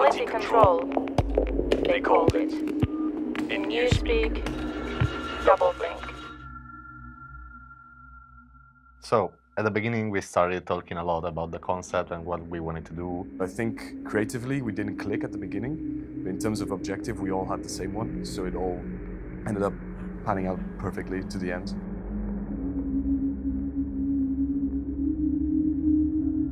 Reality control, they called it. In newspeak, doublelink. So, at the beginning, we started talking a lot about the concept and what we wanted to do. I think creatively we didn't click at the beginning, but in terms of objective, we all had the same one, so it all ended up panning out perfectly to the end.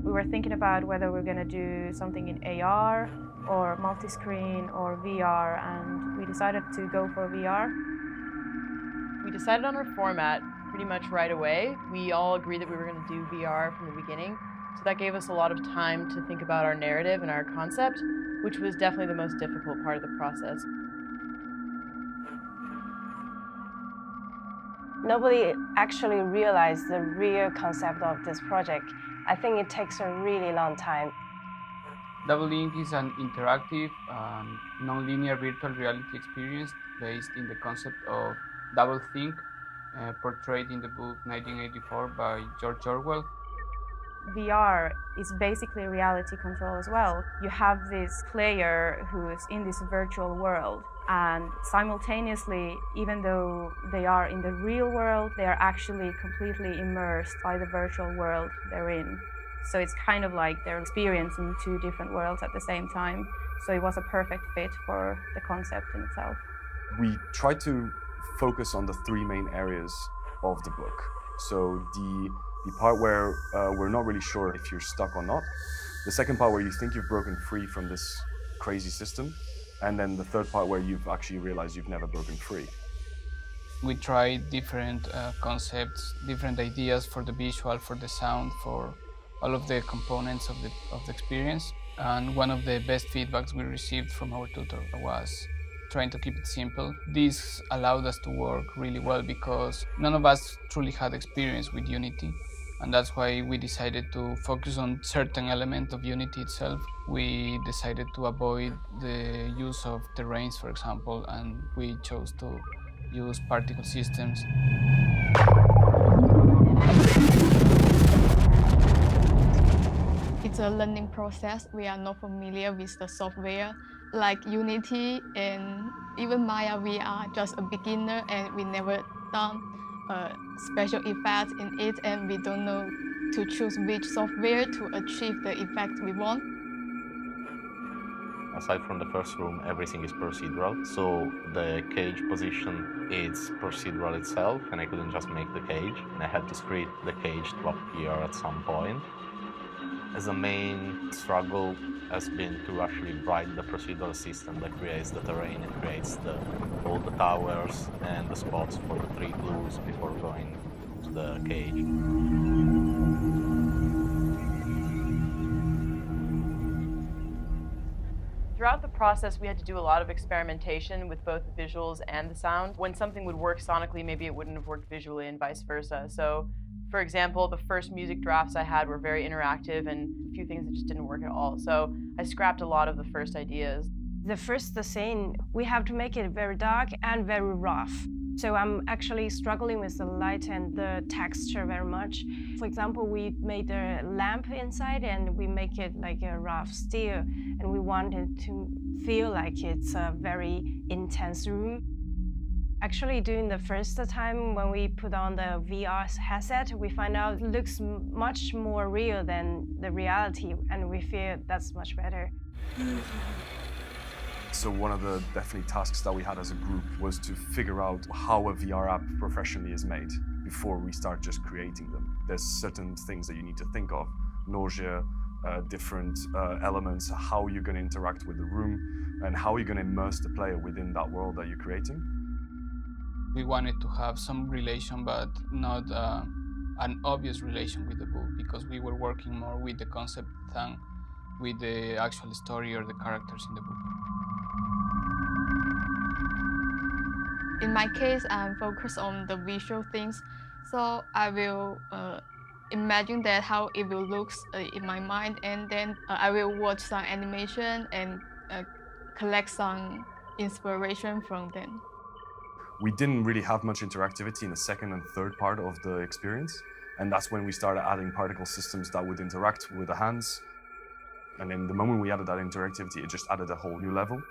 We were thinking about whether we're going to do something in AR or multi-screen or VR, and we decided to go for VR. We decided on our format pretty much right away. We all agreed that we were going to do VR from the beginning, so that gave us a lot of time to think about our narrative and our concept, which was definitely the most difficult part of the process. Nobody actually realized the real concept of this project. I think it takes a really long time. doubleLink is an interactive, non-linear virtual reality experience based in the concept of doublethink, portrayed in the book 1984 by George Orwell. VR is basically reality control as well. You have this player who's in this virtual world, and simultaneously, even though they are in the real world, they are actually completely immersed by the virtual world they're in. So it's kind of like they're experiencing two different worlds at the same time. So it was a perfect fit for the concept in itself. We tried to focus on the three main areas of the book. So the part where we're not really sure if you're stuck or not, the second part where you think you've broken free from this crazy system, and then the third part where you've actually realized you've never broken free. We tried different concepts, different ideas for the visual, for the sound, for all of the components of the experience. And one of the best feedbacks we received from our tutor was trying to keep it simple. This allowed us to work really well because none of us truly had experience with Unity. And that's why we decided to focus on certain element of Unity itself. We decided to avoid the use of terrains, for example, and we chose to use particle systems. It's a learning process. We are not familiar with the software like Unity, and even Maya. We are just a beginner and we never done special effects in it, and we don't know to choose which software to achieve the effect we want. Aside from the first room, everything is procedural. So the cage position is procedural itself, and I couldn't just make the cage. And I had to script the cage to appear at some point. As a main struggle has been to actually write the procedural system that creates the terrain and creates all the towers and the spots for the three clues before going to the cage. Throughout the process, we had to do a lot of experimentation with both the visuals and the sound. When something would work sonically, maybe it wouldn't have worked visually, and vice versa. So, for example, the first music drafts I had were very interactive and a few things that just didn't work at all. So I scrapped a lot of the first ideas. The first scene, we have to make it very dark and very rough. So I'm actually struggling with the light and the texture very much. For example, we made a lamp inside and we make it like a rough steel, and we wanted to feel like it's a very intense room. Actually, during the first time when we put on the VR headset, we find out it looks much more real than the reality, and we feel that's much better. So one of the definitely tasks that we had as a group was to figure out how a VR app professionally is made before we start just creating them. There's certain things that you need to think of: nausea, different elements, how you're going to interact with the room, and how you're going to immerse the player within that world that you're creating. We wanted to have some relation, but not an obvious relation with the book, because we were working more with the concept than with the actual story or the characters in the book. In my case, I'm focused on the visual things, so I will imagine that how it will look in my mind, and then I will watch some animation and collect some inspiration from them. We didn't really have much interactivity in the second and third part of the experience, and that's when we started adding particle systems that would interact with the hands. And then the moment we added that interactivity, it just added a whole new level.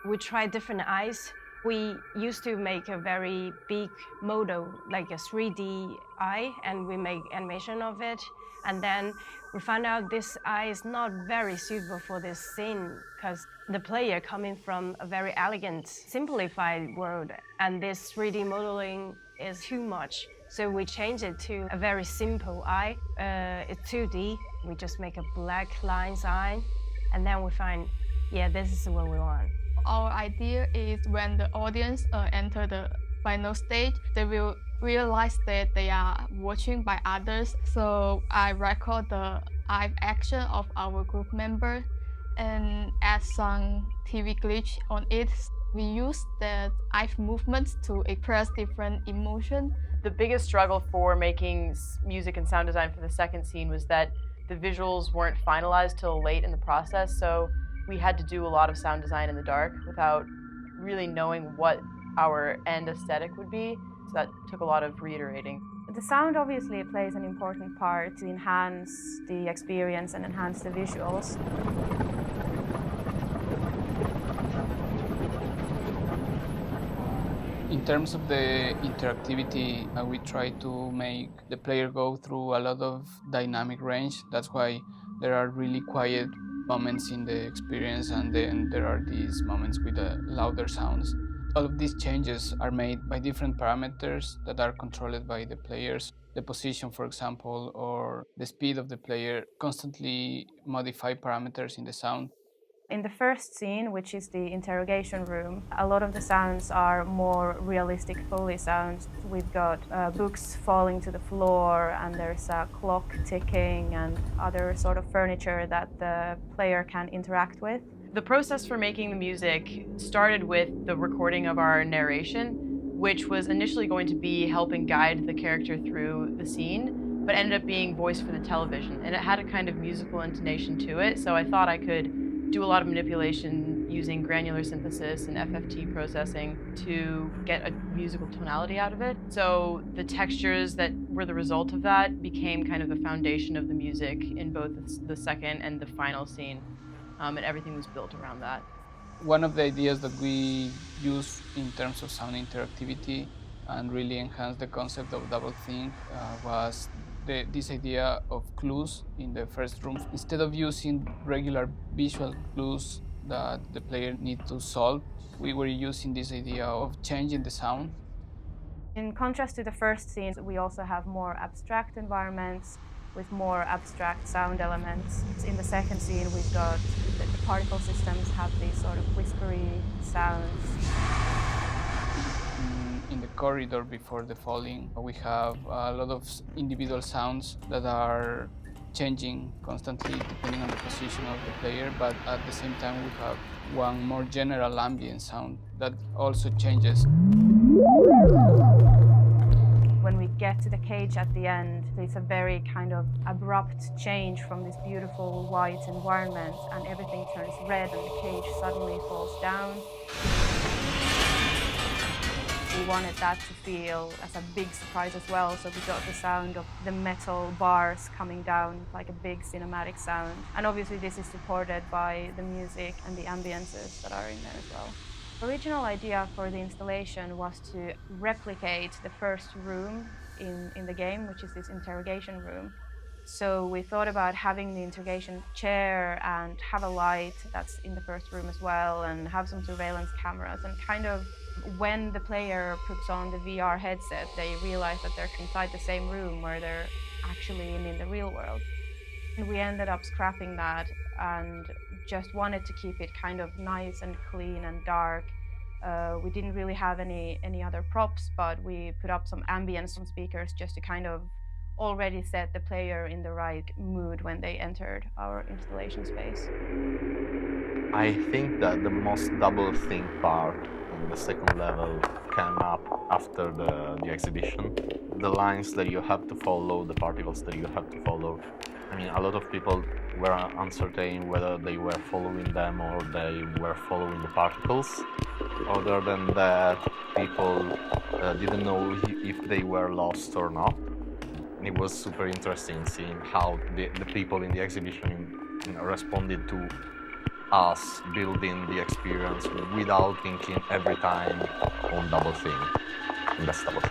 We tried different eyes. We used to make a very big model, like a 3D eye, and we make animation of it. And then we found out this eye is not very suitable for this scene because the player coming from a very elegant, simplified world, and this 3D modeling is too much. So we changed it to a very simple eye. It's 2D. We just make a black line sign, and then we find, yeah, this is what we want. Our idea is when the audience enter the final stage, they will realize that they are watching by others. So I record the eye action of our group member and add some TV glitch on it. We use the eye movements to express different emotions. The biggest struggle for making music and sound design for the second scene was that the visuals weren't finalized till late in the process, so we had to do a lot of sound design in the dark without really knowing what our end aesthetic would be, so that took a lot of reiterating. The sound obviously plays an important part to enhance the experience and enhance the visuals. In terms of the interactivity, we try to make the player go through a lot of dynamic range. That's why there are really quiet moments in the experience, and then there are these moments with the louder sounds. All of these changes are made by different parameters that are controlled by the players. The position, for example, or the speed of the player constantly modify parameters in the sound. In the first scene, which is the interrogation room, a lot of the sounds are more realistic Foley sounds. We've got books falling to the floor, and there's a clock ticking and other sort of furniture that the player can interact with. The process for making the music started with the recording of our narration, which was initially going to be helping guide the character through the scene, but ended up being voice for the television, and it had a kind of musical intonation to it, so I thought I could do a lot of manipulation using granular synthesis and FFT processing to get a musical tonality out of it. So the textures that were the result of that became kind of the foundation of the music in both the second and the final scene, and everything was built around that. One of the ideas that we use in terms of sound interactivity and really enhance the concept of doublethink was this idea of clues in the first room. Instead of using regular visual clues that the player needs to solve, we were using this idea of changing the sound. In contrast to the first scene, we also have more abstract environments with more abstract sound elements. In the second scene, we've got the particle systems have these sort of whispery sounds. In the corridor before the falling, we have a lot of individual sounds that are changing constantly depending on the position of the player, but at the same time we have one more general ambient sound that also changes. When we get to the cage at the end, it's a very kind of abrupt change from this beautiful white environment, and everything turns red and the cage suddenly falls down. We wanted that to feel as a big surprise as well, so we got the sound of the metal bars coming down like a big cinematic sound. And obviously this is supported by the music and the ambiences that are in there as well. The original idea for the installation was to replicate the first room in the game, which is this interrogation room. So we thought about having the interrogation chair and have a light that's in the first room as well, and have some surveillance cameras, and kind of when the player puts on the VR headset, they realize that they're inside the same room where they're actually in the real world. And we ended up scrapping that and just wanted to keep it kind of nice and clean and dark. We didn't really have any other props, but we put up some ambience on speakers just to kind of already set the player in the right mood when they entered our installation space. I think that the most doublethink part in the second level came up after the exhibition. The lines that you have to follow, the particles that you have to follow. I mean, a lot of people were uncertain whether they were following them or they were following the particles. Other than that, people didn't know if they were lost or not. And it was super interesting seeing how the people in the exhibition responded to us building the experience without thinking every time on doublethink. And that's doublethink.